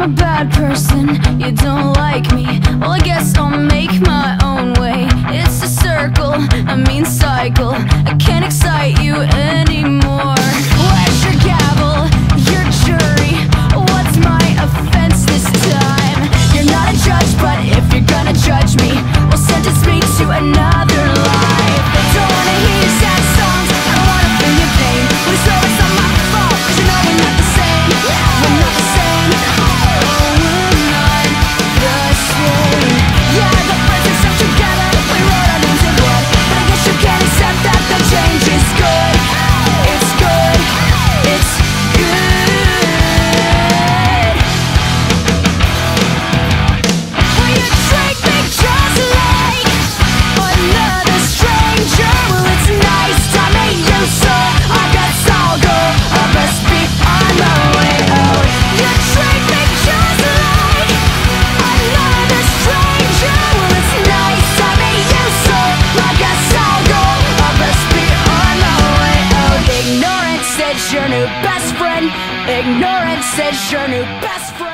a bad person, you don't like me. Well, I guess I'll make my own way. It's a circle, a mean cycle. I can't excite you anymore. Where's your gavel, your jury? What's my offense this time? You're not a judge, but if you're gonna judge me, well, sentence me to another life. I don't wanna hear your sad songs, I don't wanna feel your pain. But it's always not my fault, 'cause you know we're not the same. We're not the same. Yeah, the friends are stuck together, we wrote our names in blood. But I guess you can't accept that the change is good. It's good, it's good. Will you treat me just like another stranger? Well, it's nice to meet you, so I guess I'll go. I best be on my way out. You treat me just like another stranger. Well, it's nice to meet you, so I guess I'll go. I best be on my way out. Ignorance is your new best friend. Ignorance is your new best friend.